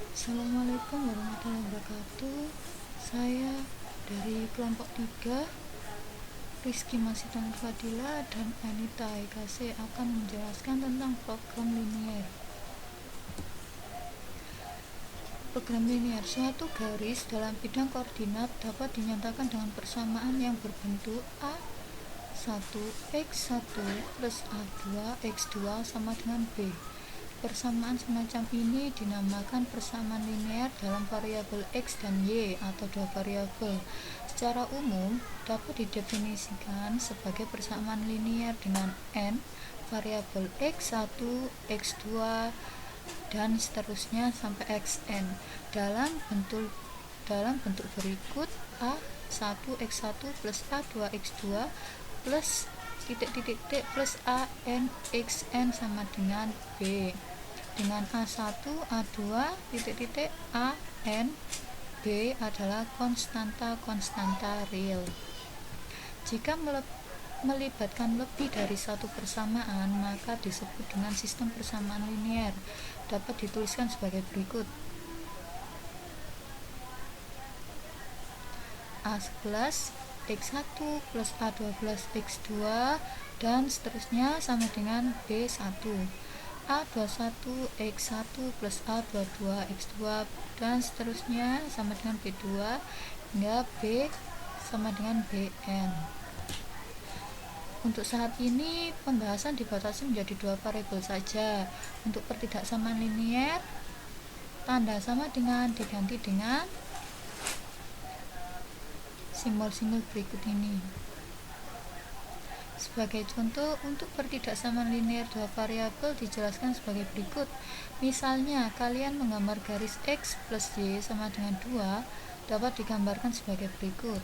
Assalamualaikum warahmatullahi wabarakatuh. Saya dari kelompok 3, Rizky Masitan Fadila dan Anita IKC akan menjelaskan tentang program linier. Program linier, suatu garis dalam bidang koordinat dapat dinyatakan dengan persamaan yang berbentuk A1 X1 plus A2 X2 sama dengan B. Persamaan semacam ini dinamakan persamaan linier dalam variabel X dan Y atau dua variabel. Secara umum dapat didefinisikan sebagai persamaan linier dengan n variabel X1, X2 dan seterusnya sampai Xn dalam bentuk berikut: A1 X1 plus A2 X2 plus titik-titik plus AN XN sama dengan B, dengan A1, A2, titik-titik AN B adalah konstanta real. Jika melibatkan lebih dari satu persamaan, maka disebut dengan sistem persamaan linier. Dapat dituliskan sebagai berikut: A11 X1 plus A12 X2 dan seterusnya sama dengan B1. A21 X1 plus A22 X2 dan seterusnya sama dengan B2 hingga B sama dengan Bn. Untuk saat ini pembahasan dibatasi menjadi dua variabel saja. Untuk pertidaksamaan linier, tanda sama dengan diganti dengan simbol-simbol berikut ini. Sebagai contoh, untuk pertidaksamaan linier dua variabel dijelaskan sebagai berikut. Misalnya, kalian menggambar garis X plus Y sama dengan 2 dapat digambarkan sebagai berikut.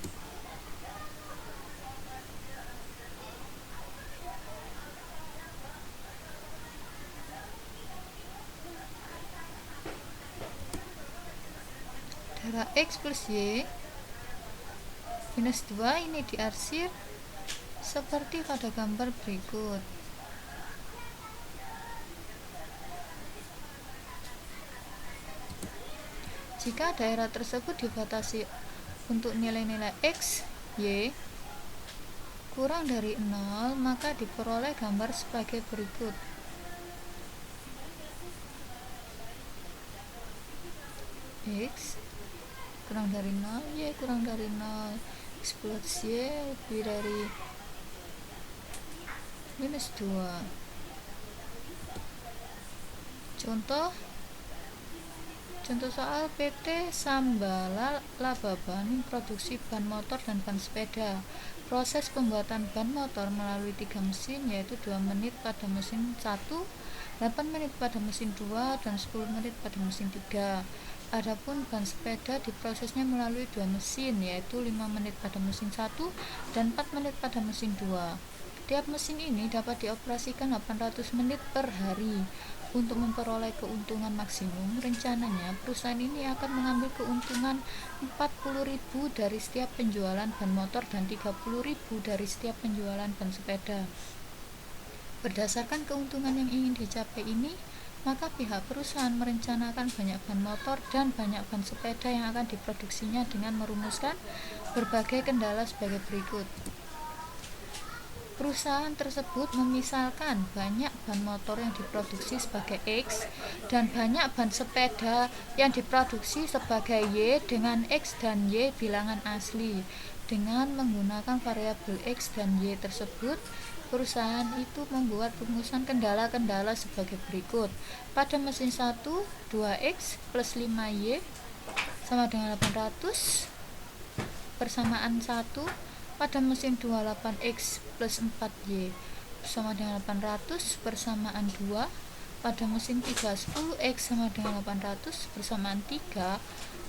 Darah X plus Y minus 2 ini diarsir seperti pada gambar berikut. Jika daerah tersebut dibatasi untuk nilai-nilai X, Y kurang dari 0, maka diperoleh gambar sebagai berikut. X kurang dari 0, Y kurang dari 0, X plus Y lebih dari minus 2. Contoh soal PT Sambala Lababan produksi ban motor dan ban sepeda. Proses pembuatan ban motor melalui 3 mesin, yaitu 2 menit pada mesin 1, 8 menit pada mesin 2, dan 10 menit pada mesin 3. Adapun ban sepeda diprosesnya melalui 2 mesin, yaitu 5 menit pada mesin 1 dan 4 menit pada mesin 2. Tiap mesin ini dapat dioperasikan 800 menit per hari. Untuk memperoleh keuntungan maksimum, rencananya perusahaan ini akan mengambil keuntungan 40.000 dari setiap penjualan ban motor dan 30.000 dari setiap penjualan ban sepeda. Berdasarkan keuntungan yang ingin dicapai ini, maka pihak perusahaan merencanakan banyak ban motor dan banyak ban sepeda yang akan diproduksinya dengan merumuskan berbagai kendala sebagai berikut. Perusahaan tersebut memisalkan banyak ban motor yang diproduksi sebagai X dan banyak ban sepeda yang diproduksi sebagai Y dengan X dan Y bilangan asli. Dengan menggunakan variabel X dan Y tersebut, perusahaan itu membuat rumusan kendala-kendala sebagai berikut. Pada mesin 1, 2X plus 5Y sama dengan 800, persamaan 1. Pada mesin 28X plus 4Y sama dengan 800, persamaan 2. Pada mesin 3, 10X sama dengan 800, persamaan 3.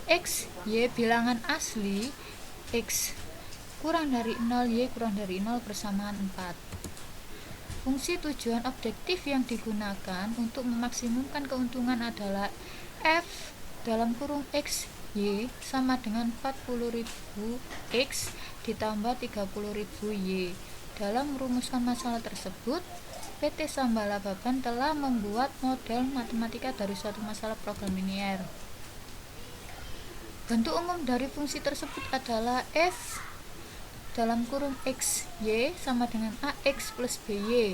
X, Y bilangan asli, X kurang dari 0, Y kurang dari 0, persamaan 4. Fungsi tujuan objektif yang digunakan untuk memaksimumkan keuntungan adalah F dalam kurung X Y sama dengan 40.000 X ditambah 30.000 Y. Dalam merumuskan masalah tersebut, PT Sambala Baban telah membuat model matematika dari suatu masalah program linier. Bentuk umum dari fungsi tersebut adalah f dalam kurung x y sama dengan ax plus by.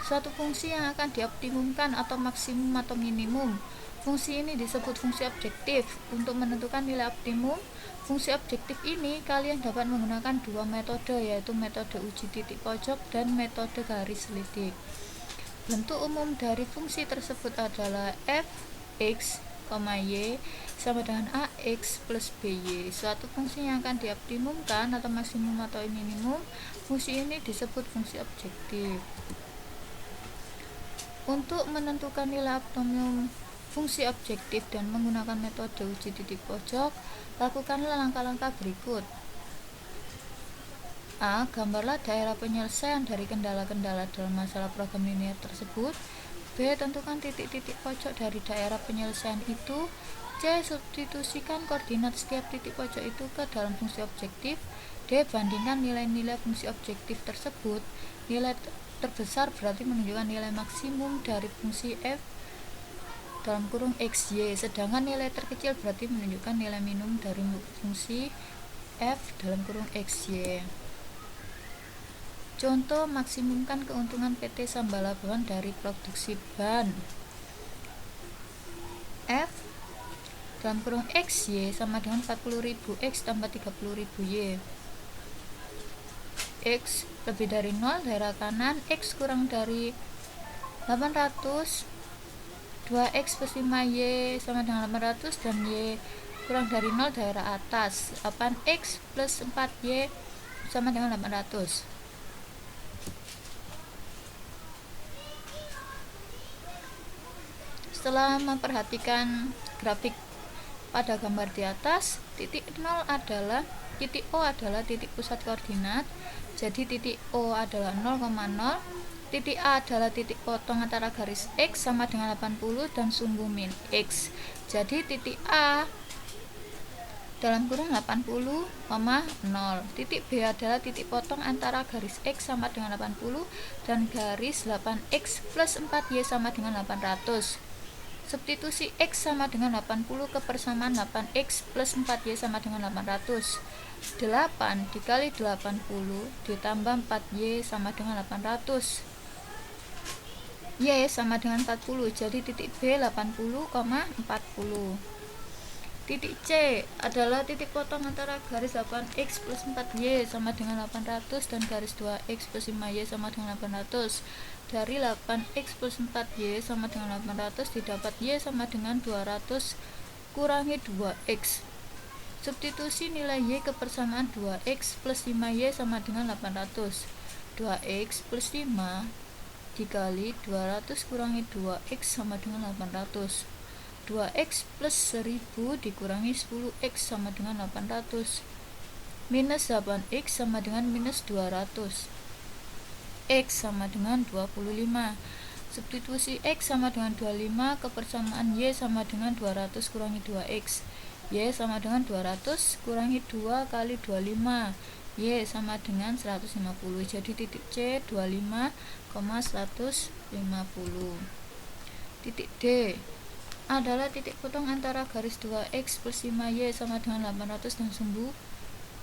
Suatu fungsi yang akan dioptimumkan atau maksimum atau minimum. Fungsi ini disebut fungsi objektif. Untuk menentukan nilai optimum fungsi objektif ini, kalian dapat menggunakan dua metode, yaitu metode uji titik pojok dan metode garis lidik. Bentuk umum dari fungsi tersebut adalah f(x, y) sama dengan ax plus by. Suatu fungsi yang akan dioptimumkan atau maksimum atau minimum, fungsi ini disebut fungsi objektif. Untuk menentukan nilai optimum fungsi objektif dan menggunakan metode uji titik pojok, lakukanlah langkah-langkah berikut. A. Gambarlah daerah penyelesaian dari kendala-kendala dalam masalah program linear tersebut. B. Tentukan titik-titik pojok dari daerah penyelesaian itu. C. Substitusikan koordinat setiap titik pojok itu ke dalam fungsi objektif. D. Bandingkan nilai-nilai fungsi objektif tersebut. Nilai terbesar berarti menunjukkan nilai maksimum dari fungsi f dalam kurung x, y, sedangkan nilai terkecil berarti menunjukkan nilai minimum dari fungsi f dalam kurung x, y. Contoh, maksimumkan keuntungan PT Sambala Bahan dari produksi ban. F dalam kurung x, y sama dengan 40.000 x tambah 30.000 y. X lebih dari 0, daerah kanan, x kurang dari 800, 2x plus 5y sama dengan 800, dan y kurang dari 0, daerah atas, 8x plus 4y sama dengan 800. Setelah memperhatikan grafik pada gambar di atas, titik O adalah titik pusat koordinat. Jadi titik O adalah 0,0, titik A adalah titik potong antara garis X sama dengan 80 dan sumbu min X. Jadi titik A dalam kurung 80,0. Titik B adalah titik potong antara garis X sama dengan 80 dan garis 8X plus 4Y sama dengan 800. Substitusi X sama dengan 80 ke persamaan 8X plus 4Y sama dengan 800. 8 dikali 80 ditambah 4Y sama dengan 800. Y sama dengan 40, jadi titik B 80,40. Titik C adalah titik potong antara garis 8X plus 4Y sama dengan 800 dan garis 2X plus 5Y sama dengan 800. Dari 8X plus 4Y sama dengan 800 didapat Y sama dengan 200 kurangi 2X. Substitusi nilai Y ke persamaan 2X plus 5Y sama dengan 800. 2X plus 5 dikali 200 kurangi 2X sama dengan 800. 2X plus 1000 dikurangi 10X sama dengan 800. Minus 8X sama dengan minus 200. X sama dengan 25. Substitusi X sama dengan 25 ke persamaan Y sama dengan 200 kurangi 2X. Y sama dengan 200 kurangi 2 kali 25. Y sama dengan 150. Jadi titik C 25,150. Titik D adalah titik potong antara garis 2X plus 5Y sama dengan 800 dan sumbu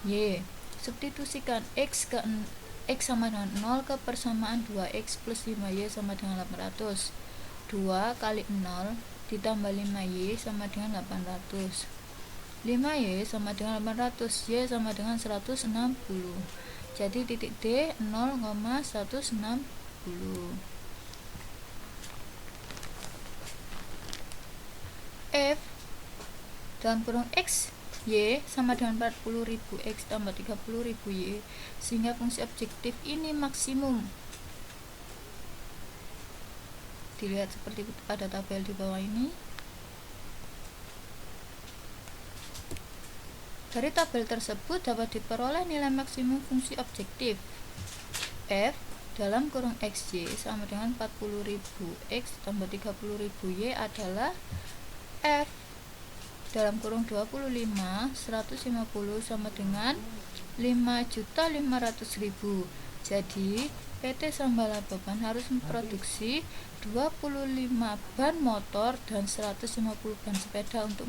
Y. Substitusikan X sama dengan 0 ke persamaan 2X plus 5Y sama dengan 800. 2 kali 0 ditambah 5Y sama dengan 800. 5Y sama dengan 800, Y sama dengan 160. Jadi titik D 0,160. F dalam kurung X, Y sama dengan 40.000 X tambah 30.000 Y, sehingga fungsi objektif ini maksimum. Dilihat seperti pada tabel di bawah ini. Dari tabel tersebut dapat diperoleh nilai maksimum fungsi objektif. F dalam kurung XY sama dengan 40.000 X tambah 30.000 Y adalah F dalam kurung 25 150 sama dengan 5.500.000. Jadi PT Sambala Baban harus memproduksi 25 ban motor dan 150 ban sepeda untuk